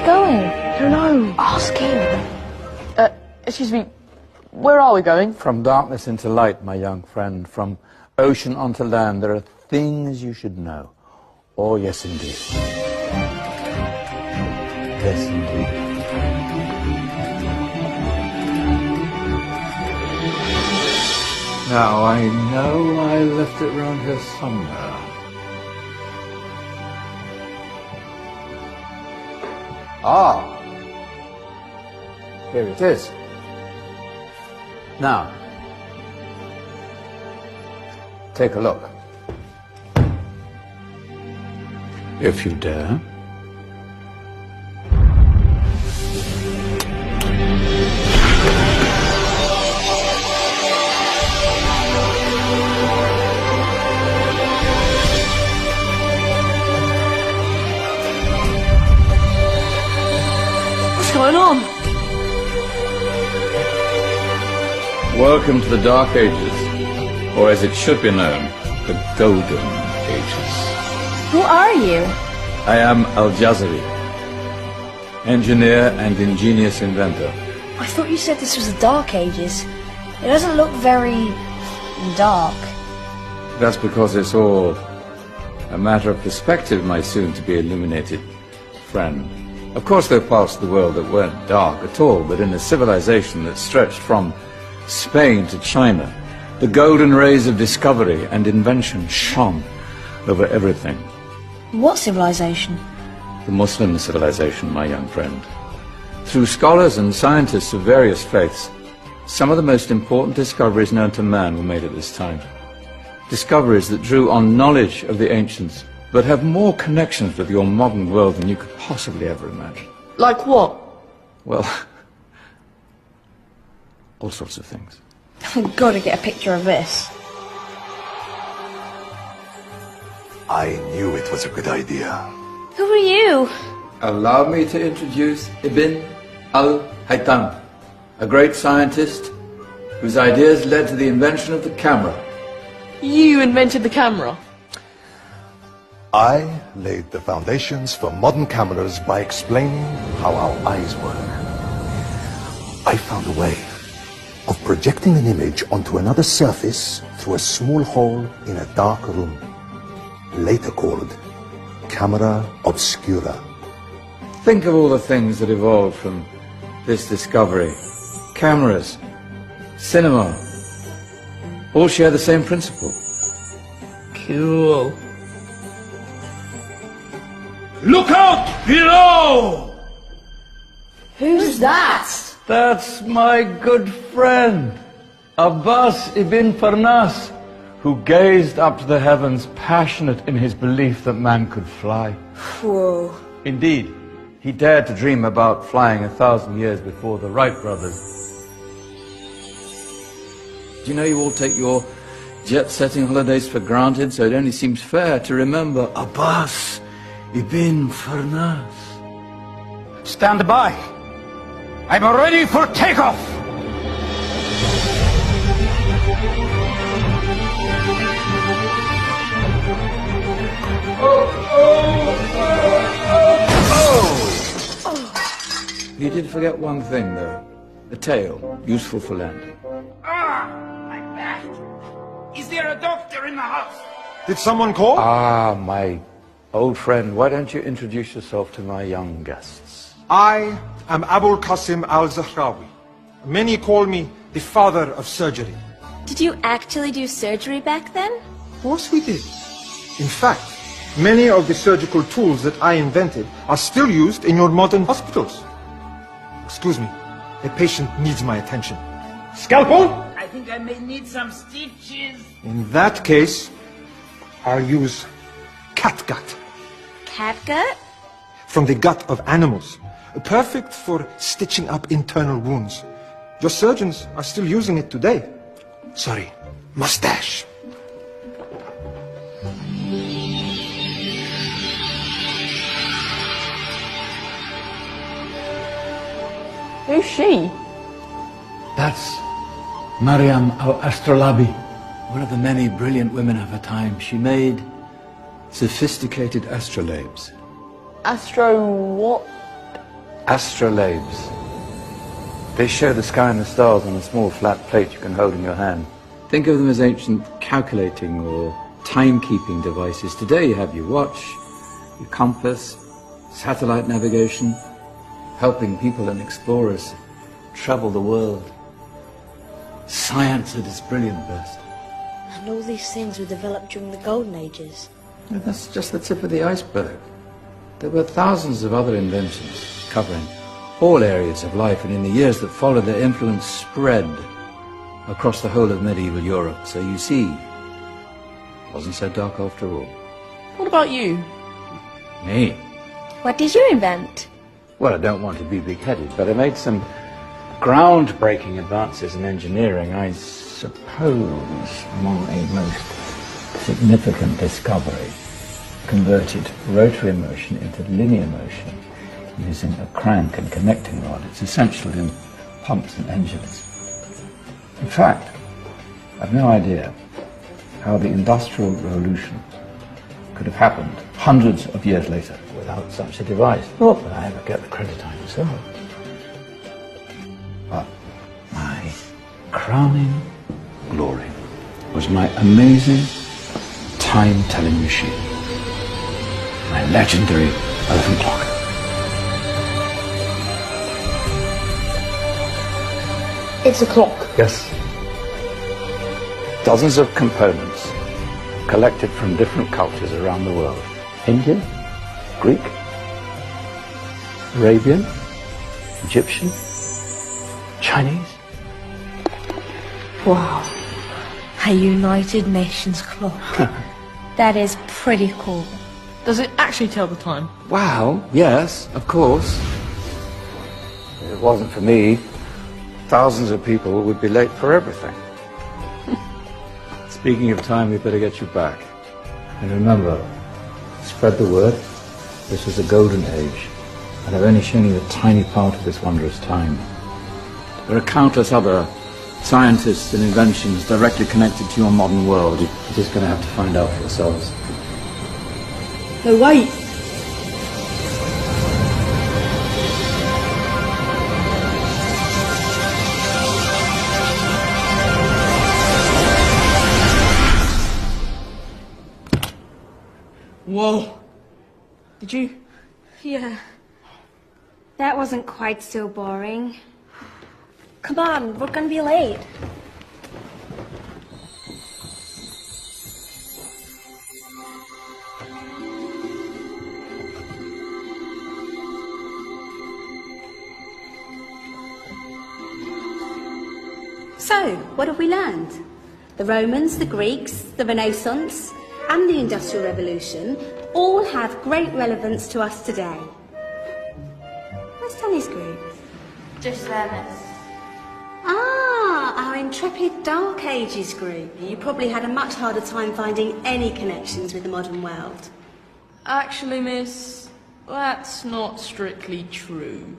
going? I don't know. Ask him. Excuse me, where are we going? From darkness into light, my young friend. From ocean onto land. There are things you should know. Oh, yes, indeed. Yes, indeed. Now, I know I left it round here somewhere. Ah! Here it is. Now, take a look. If you dare. What's going on? Welcome to the Dark Ages, or as it should be known, the Golden Ages. Who are you? I am Al-Jazari, engineer and ingenious inventor. I thought you said this was the Dark Ages. It doesn't look very dark. That's because it's all a matter of perspective, my soon-to-be illuminated friend. Of course, there are parts of the world that weren't dark at all, but in a civilization that stretched from Spain to China, the golden rays of discovery and invention shone over everything. What civilization? The Muslim civilization, my young friend. Through scholars and scientists of various faiths, some of the most important discoveries known to man were made at this time. Discoveries that drew on knowledge of the ancients, but have more connections with your modern world than you could possibly ever imagine. Like what? Well, all sorts of things. I've got to get a picture of this. I knew it was a good idea. Who are you? Allow me to introduce Ibn al-Haytham, a great scientist whose ideas led to the invention of the camera. You invented the camera. I laid the foundations for modern cameras by explaining how our eyes work. I found a way of projecting an image onto another surface through a small hole in a dark room, later called camera obscura. Think of all the things that evolved from this discovery. Cameras, cinema, all share the same principle. Cool. Look out below! Who's that? That's my good friend, Abbas ibn Farnas, who gazed up to the heavens, passionate in his belief that man could fly. Whoa. Indeed, he dared to dream about flying 1,000 years before the Wright brothers. Do you know you all take your jet-setting holidays for granted, so it only seems fair to remember Abbas ibn Farnas. Stand by. I'm ready for takeoff. You did forget one thing, though. A tail, useful for landing. Ah, my back. Is there a doctor in the house? Did someone call? Ah, my old friend, why don't you introduce yourself to my young guests? I am Abul Qasim al-Zahrawi. Many call me the father of surgery. Did you actually do surgery back then? Of course we did. In fact, many of the surgical tools that I invented are still used in your modern hospitals. Excuse me, a patient needs my attention. Scalpel? I think I may need some stitches. In that case, I'll use catgut. Catgut? From the gut of animals. Perfect for stitching up internal wounds. Your surgeons are still using it today. Sorry, mustache. Who's she? That's Maryam al-Astrolabi, one of the many brilliant women of her time. She made sophisticated astrolabes. Astro what? Astrolabes. They show the sky and the stars on a small flat plate you can hold in your hand. Think of them as ancient calculating or timekeeping devices. Today you have your watch, your compass, satellite navigation, helping people and explorers travel the world. Science at its brilliant best. And all these things were developed during the Golden Ages. And that's just the tip of the iceberg. There were thousands of other inventions covering all areas of life, and in the years that followed, their influence spread across the whole of medieval Europe. So you see, it wasn't so dark after all. What about you? Me? What did you invent? Well, I don't want to be big-headed, but I made some groundbreaking advances in engineering. I suppose my most significant discovery converted rotary motion into linear motion using a crank and connecting rod. It's essential in pumps and engines. In fact, I've no idea how the Industrial Revolution could have happened hundreds of years later without such a device. Not that I ever get the credit I deserve. But my crowning glory was my amazing time-telling machine, my legendary elephant clock. It's a clock. Yes. Dozens of components collected from different cultures around the world. Indian, Greek, Arabian, Egyptian, Chinese. Wow. A United Nations clock. That is pretty cool. Does it actually tell the time? Wow, yes, of course. If it wasn't for me, thousands of people would be late for everything. Speaking of time, we better get you back. And remember, spread the word. This was a golden age, and I've only shown you a tiny part of this wondrous time. There are countless other scientists and inventions directly connected to your modern world. You're just going to have to find out for yourselves. No, wait. Whoa. Did you? Yeah. That wasn't quite so boring. Come on, we're gonna be late. So, what have we learned? The Romans, the Greeks, the Renaissance, and the Industrial Revolution all have great relevance to us today. Where's Tony's group? Just there, miss. Ah, our intrepid Dark Ages group. You probably had a much harder time finding any connections with the modern world. Actually, miss, that's not strictly true.